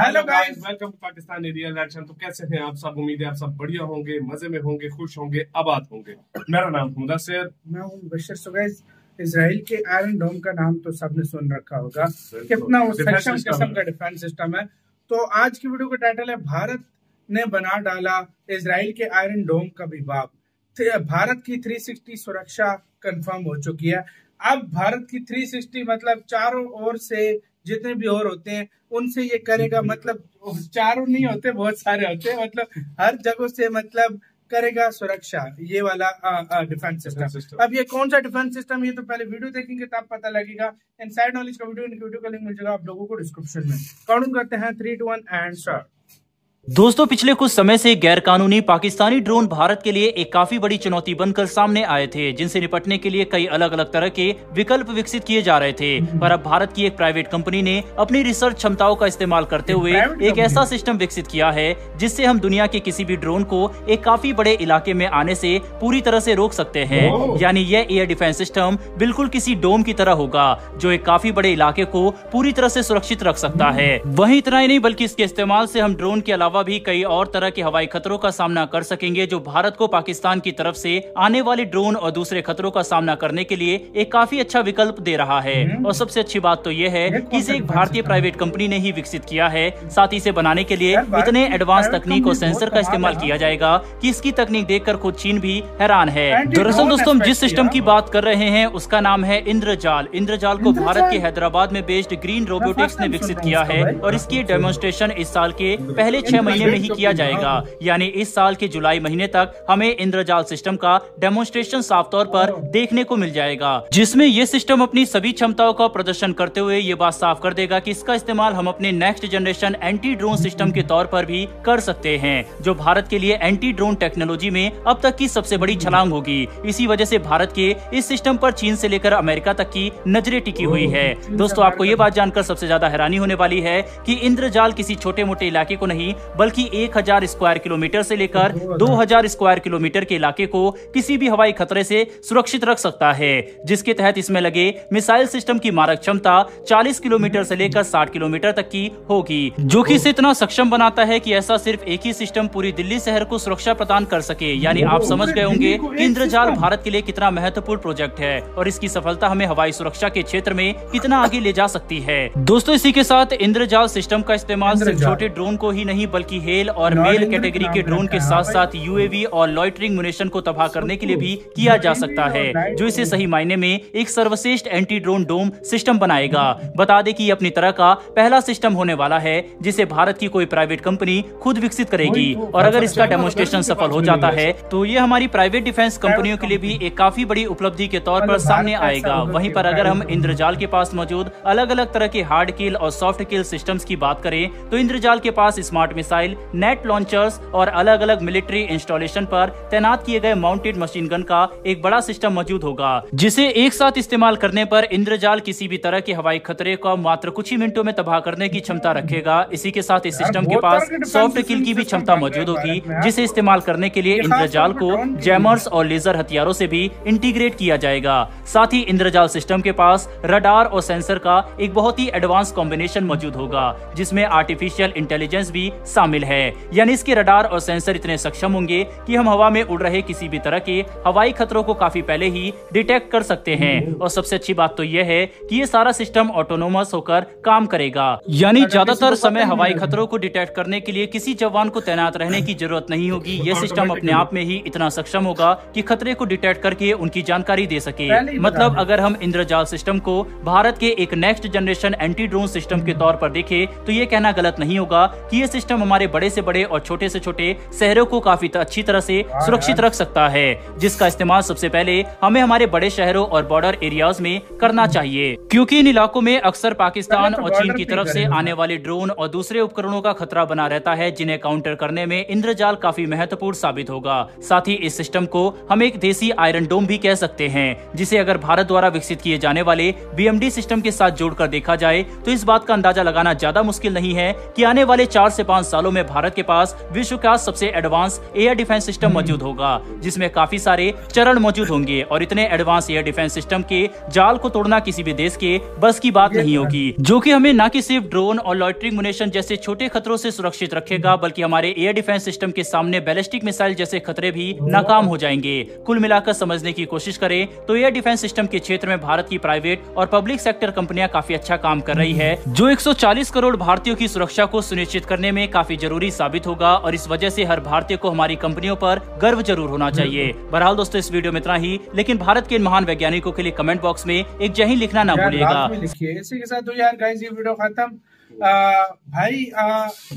Hello guys, welcome to Pakistani real action. तो कैसे हैं आप सब? उम्मीद है आप सब बढ़िया होंगे, मजे में होंगे, खुश होंगे, आबाद होंगे। मेरा नाम मुदस्सिर, मैं हूं बशर। सो गाइस, इजराइल के आयरन डोम का नाम तो सबने सुन रखा होगा, कितना वो सक्षम किस्म का डिफेंस सिस्टम है। तो आज की वीडियो का टाइटल है भारत ने बना डाला इजराइल के आयरन डोम का विभाग। भारत की 360 सुरक्षा कंफर्म हो चुकी है। अब भारत की 360 मतलब चारों ओर से जितने भी और होते हैं उनसे ये करेगा, मतलब चारों नहीं होते, बहुत सारे होते हैं, मतलब हर जगह से मतलब करेगा सुरक्षा ये वाला डिफेंस सिस्टम। अब ये कौन सा डिफेंस सिस्टम, ये तो पहले वीडियो देखेंगे तब पता लगेगा। इनसाइड नॉलेज का वीडियो का लिंक मिल जाएगा आप लोगों को डिस्क्रिप्शन में। काउंट करते हैं 3, 2, 1 एंड स्टार्ट। दोस्तों, पिछले कुछ समय से गैरकानूनी पाकिस्तानी ड्रोन भारत के लिए एक काफी बड़ी चुनौती बनकर सामने आए थे, जिनसे निपटने के लिए कई अलग अलग तरह के विकल्प विकसित किए जा रहे थे। पर अब भारत की एक प्राइवेट कंपनी ने अपनी रिसर्च क्षमताओं का इस्तेमाल करते हुए एक ऐसा सिस्टम विकसित किया है जिससे हम दुनिया के किसी भी ड्रोन को एक काफी बड़े इलाके में आने से पूरी तरह से रोक सकते हैं। यानी यह एयर डिफेंस सिस्टम बिल्कुल किसी डोम की तरह होगा जो एक काफी बड़े इलाके को पूरी तरह से सुरक्षित रख सकता है। वहीं इतना ही नहीं, बल्कि इसके इस्तेमाल से हम ड्रोन के अलावा भी कई और तरह के हवाई खतरों का सामना कर सकेंगे, जो भारत को पाकिस्तान की तरफ से आने वाले ड्रोन और दूसरे खतरों का सामना करने के लिए एक काफी अच्छा विकल्प दे रहा है। और सबसे अच्छी बात तो यह है कि इसे एक भारतीय प्राइवेट कंपनी ने ही विकसित किया है। साथ ही इसे बनाने के लिए इतने एडवांस तकनीक और सेंसर का इस्तेमाल किया जाएगा कि इसकी तकनीक देखकर खुद चीन भी हैरान है। दरअसल दोस्तों, हम जिस सिस्टम की बात कर रहे हैं उसका नाम है इंद्रजाल। इंद्रजाल को भारत के हैदराबाद में बेस्ड ग्रीन रोबोटिक्स ने विकसित किया है और इसकी डेमोन्स्ट्रेशन इस साल के पहले 6 महीने में ही किया जाएगा। यानी इस साल के जुलाई महीने तक हमें इंद्रजाल सिस्टम का डेमोन्स्ट्रेशन साफ तौर पर देखने को मिल जाएगा, जिसमें यह सिस्टम अपनी सभी क्षमताओं का प्रदर्शन करते हुए ये बात साफ कर देगा कि इसका इस्तेमाल हम अपने next generation anti drone system के तौर पर भी कर सकते हैं, जो भारत के लिए एंटी ड्रोन टेक्नोलॉजी में अब तक की सबसे बड़ी छलांग होगी। इसी वजह से भारत के इस सिस्टम पर चीन से लेकर अमेरिका तक की नजरें टिकी हुई है। दोस्तों, आपको ये बात जानकर सबसे ज्यादा हैरानी होने वाली है कि इंद्रजाल किसी छोटे मोटे इलाके को नहीं, बल्कि 1000 स्क्वायर किलोमीटर से लेकर 2000 स्क्वायर किलोमीटर के इलाके को किसी भी हवाई खतरे से सुरक्षित रख सकता है, जिसके तहत इसमें लगे मिसाइल सिस्टम की मारक क्षमता 40 किलोमीटर से लेकर 60 किलोमीटर तक की होगी, जो कि इसे इतना सक्षम बनाता है कि ऐसा सिर्फ एक ही सिस्टम पूरी दिल्ली शहर को सुरक्षा प्रदान कर सके। यानी आप समझ गए होंगे कि इंद्रजाल भारत के लिए कितना महत्वपूर्ण प्रोजेक्ट है और इसकी सफलता हमें हवाई सुरक्षा के क्षेत्र में कितना आगे ले जा सकती है। दोस्तों, इसी के साथ इंद्रजाल सिस्टम का इस्तेमाल सिर्फ छोटे ड्रोन को ही नहीं, बल्कि हेल और मेल कैटेगरी के ड्रोन के साथ साथ यूएवी और लॉइटरिंग मुनिशन को तबाह करने के लिए भी किया जा सकता है, जो इसे सही मायने में एक सर्वश्रेष्ठ एंटी ड्रोन डोम सिस्टम बनाएगा। बता दें कि ये अपनी तरह का पहला सिस्टम होने वाला है जिसे भारत की कोई प्राइवेट कंपनी खुद विकसित करेगी, और अगर इसका डेमोन्स्ट्रेशन सफल हो जाता है तो ये हमारी प्राइवेट डिफेंस कंपनियों के लिए भी एक काफी बड़ी उपलब्धि के तौर पर सामने आएगा। वहीं पर अगर हम इंद्रजाल के पास मौजूद अलग अलग तरह के हार्ड किल और सॉफ्ट किल सिस्टम्स की बात करें तो इंद्रजाल के पास स्मार्ट मिसाइल, नेट लॉन्चर्स और अलग अलग मिलिट्री इंस्टॉलेशन पर तैनात किए गए माउंटेड मशीन गन का एक बड़ा सिस्टम मौजूद होगा, जिसे एक साथ इस्तेमाल करने पर इंद्रजाल किसी भी तरह के हवाई खतरे को मात्र कुछ ही मिनटों में तबाह करने की क्षमता रखेगा। इसी के साथ इस सिस्टम के पास सॉफ्ट किल की भी क्षमता मौजूद होगी, जिसे इस्तेमाल करने के लिए इंद्रजाल को जैमर्स और लेजर हथियारों से भी इंटीग्रेट किया जाएगा। साथ ही इंद्रजाल सिस्टम के पास रडार और सेंसर का एक बहुत ही एडवांस कॉम्बिनेशन मौजूद होगा, जिसमें आर्टिफिशियल इंटेलिजेंस भी शामिल है। यानी इसके रडार और सेंसर इतने सक्षम होंगे कि हम हवा में उड़ रहे किसी भी तरह के हवाई खतरों को काफी पहले ही डिटेक्ट कर सकते हैं। और सबसे अच्छी बात तो यह है कि ये सारा सिस्टम ऑटोनोमस होकर काम करेगा, यानी ज्यादातर समय हवाई खतरों को डिटेक्ट करने के लिए किसी जवान को तैनात रहने की जरूरत नहीं होगी। यह सिस्टम अपने आप में ही इतना सक्षम होगा कि खतरे को डिटेक्ट करके उनकी जानकारी दे सके। मतलब अगर हम इंद्रजाल सिस्टम को भारत के एक next generation anti drone system के तौर पर देखें तो ये कहना गलत नहीं होगा कि यह सिस्टम हमारे बड़े से बड़े और छोटे से छोटे शहरों को काफी अच्छी तरह से सुरक्षित रख सकता है, जिसका इस्तेमाल सबसे पहले हमें हमारे बड़े शहरों और बॉर्डर एरियाज में करना चाहिए, क्योंकि इन इलाकों में अक्सर पाकिस्तान और चीन की तरफ से आने वाले ड्रोन और दूसरे उपकरणों का खतरा बना रहता है, जिन्हें काउंटर करने में इंद्रजाल काफी महत्वपूर्ण साबित होगा। साथ ही इस सिस्टम को हम एक देसी आयरन डोम भी कह सकते हैं, जिसे अगर भारत द्वारा विकसित किए जाने वाले BMD सिस्टम के साथ जोड़कर देखा जाए तो इस बात का अंदाजा लगाना ज्यादा मुश्किल नहीं है कि आने वाले 4 से 5 साल सालों में भारत के पास विश्व का सबसे एडवांस एयर डिफेंस सिस्टम मौजूद होगा, जिसमें काफी सारे चरण मौजूद होंगे और इतने एडवांस एयर डिफेंस सिस्टम के जाल को तोड़ना किसी भी देश के बस की बात नहीं होगी, जो कि हमें न कि सिर्फ ड्रोन और लॉइटरिंग मुनेशन जैसे छोटे खतरों से सुरक्षित रखेगा, बल्कि हमारे एयर डिफेंस सिस्टम के सामने बैलिस्टिक मिसाइल जैसे खतरे भी नाकाम हो जाएंगे। कुल मिलाकर समझने की कोशिश करें तो एयर डिफेंस सिस्टम के क्षेत्र में भारत की प्राइवेट और पब्लिक सेक्टर कंपनियां काफी अच्छा काम कर रही है, जो 140 करोड़ भारतीयों की सुरक्षा को सुनिश्चित करने में काफी जरूरी साबित होगा और इस वजह से हर भारतीय को हमारी कंपनियों पर गर्व जरूर होना चाहिए। बहरहाल दोस्तों, इस वीडियो में इतना ही, लेकिन भारत के इन महान वैज्ञानिकों के लिए कमेंट बॉक्स में एक जय हिंद लिखना ना भूलिएगा। इसी के साथ यार गाइस, ये वीडियो खत्म। भाई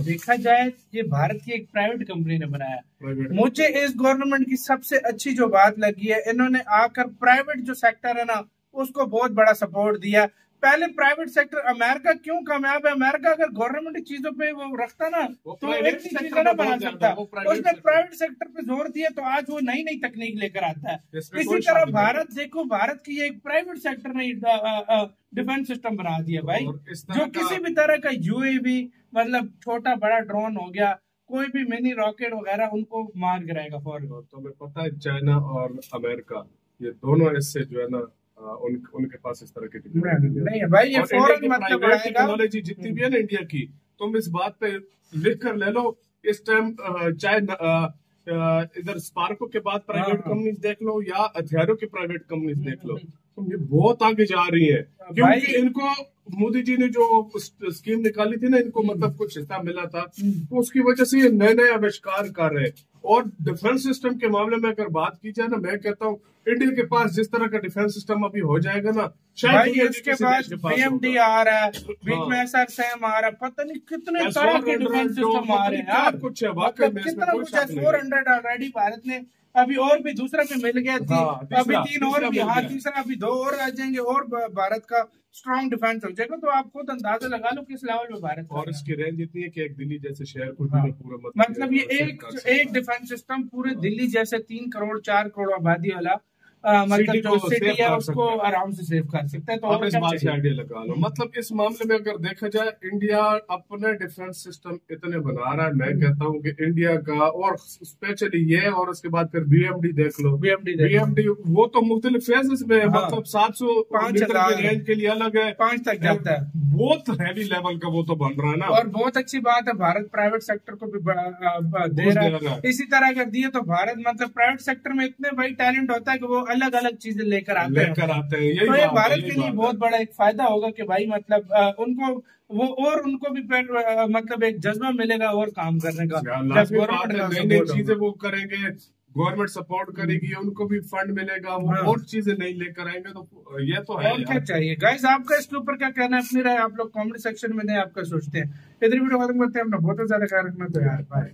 देखा जाए ये भारत की एक प्राइवेट कंपनी ने बनाया। मुझे इस गवर्नमेंट की सबसे अच्छी जो बात लगी है, इन्होंने आकर प्राइवेट जो सेक्टर है ना उसको बहुत बड़ा सपोर्ट दिया। पहले प्राइवेट सेक्टर, अमेरिका क्यों कामयाब है? अमेरिका अगर गवर्नमेंट चीजों पे वो रखता ना तो एक चीज ना बना सकता, उसने प्राइवेट सेक्टर पे जोर दिया तो आज वो नई नई तकनीक लेकर आता है। इसी तरह भारत देखो, भारत की एक प्राइवेट सेक्टर ने डिफेंस सिस्टम बना दिया भाई, जो किसी भी तरह का यूएवी मतलब छोटा बड़ा ड्रोन हो गया, कोई भी मिनी रॉकेट वगैरह, उनको मार गिराएगा फौरन। तो हमें पता है चाइना और अमेरिका ये दोनों इससे जो है ना उनके पास इस तरह की नहीं है भाई, ये फौरन मतलब टेक्नोलॉजी जितनी भी है ना इंडिया की, तुम इस बात पे लिख कर ले लो। इस टाइम चाहे इधर स्पार्को के बाद प्राइवेट कंपनीज देख लो या हथियारों की प्राइवेट कंपनीज देख लो, तुम ये बहुत आगे जा रही है, क्योंकि इनको मोदी जी ने जो स्कीम निकाली थी ना, इनको मतलब कुछ हिस्सा मिला था, तो उसकी वजह से ये नए नए आविष्कार कर रहे हैं। और डिफेंस सिस्टम के मामले में अगर बात की जाए ना, मैं कहता हूँ इंडिया के पास जिस तरह का डिफेंस सिस्टम अभी हो जाएगा ना, शायद इसके पास BMD आ रहा है, बीच में SRSAM आ रहा है, पता नहीं कितने तरह के डिफेंस सिस्टम आ रहे हैं यार, कुछ है वाकई में, कितना कुछ है। 400 ऑलरेडी भारत ने, अभी और भी दूसरा पे मिल गया थी, अभी 3 और भी, हाँ तीसरा, अभी 2 और आ जाएंगे और भारत का स्ट्रॉन्ग डिफेंस हो जाएगा। तो आप खुद अंदाजा लगा लो किस लेवल में भारत, और इसकी रेंज इतनी है कि एक दिल्ली जैसे शहर को पूरा मतलब ये एक डिफेंस सिस्टम पूरे दिल्ली जैसे 3 करोड़ 4 करोड़ आबादी वाला मतलब जो सिटी है उसको आराम से सेव कर सकता है। तो आप इस बात से आइडिया लगा लो। मतलब इस मामले में अगर देखा जाए, इंडिया अपने डिफेंस सिस्टम इतने बना रहा है, मैं कहता हूँ कि इंडिया का, और स्पेशली ये, और उसके बाद फिर BMD देख लो। BMD वो तो मुख्तलिफ फेजेस में, मतलब 700 रेंज के लिए अलग है, 5 तक जाता है, बहुत हैवी लेवल का वो तो बन रहा है ना। और बहुत अच्छी बात है, भारत प्राइवेट सेक्टर को भी दे रहा है। इसी तरह अगर दिए तो भारत मतलब प्राइवेट सेक्टर में इतने भाई टैलेंट होता है कि वो अलग अलग चीजें लेकर आते हैं। तो ये भारत के लिए बहुत बड़ा एक फायदा होगा कि भाई मतलब उनको वो, और उनको भी मतलब एक जज्बा मिलेगा और काम करने का। जब गवर्नमेंट चीजें वो करेंगे, गवर्नमेंट सपोर्ट करेगी, उनको भी फंड मिलेगा, वो और चीजें नहीं लेकर आएंगे, तो ये तो है। और क्या चाहिए गाइस, आपका इसके ऊपर क्या कहना है? अपनी राय आप लोग कमेंट सेक्शन में दें, आपका सोचते हैं। इधर वीडियो खत्म करते हैं, अपना बहुत ज्यादा ख्याल रखना। तो यार बाय।